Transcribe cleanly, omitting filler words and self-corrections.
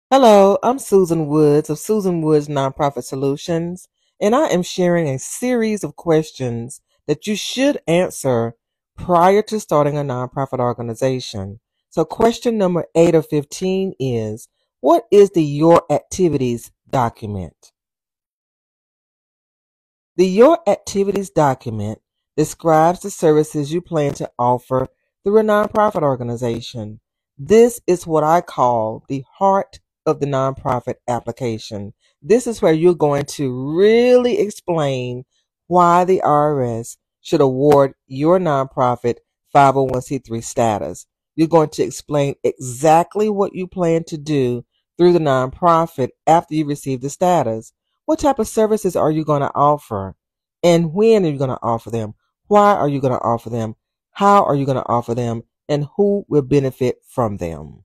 Hello, I'm Susan Woods of Susan Woods Nonprofit Solutions, and I am sharing a series of questions that you should answer prior to starting a nonprofit organization. So question number 8 of 15 is, what is the Your Activities document? The Your Activities document describes the services you plan to offer through a nonprofit organization. This is what I call the heart of the nonprofit application. This is where you're going to really explain why the IRS should award your nonprofit 501c3 status. You're going to explain exactly what you plan to do through the nonprofit after you receive the status. What type of services are you going to offer? And when are you going to offer them? Why are you going to offer them? How are you going to offer them? And who will benefit from them?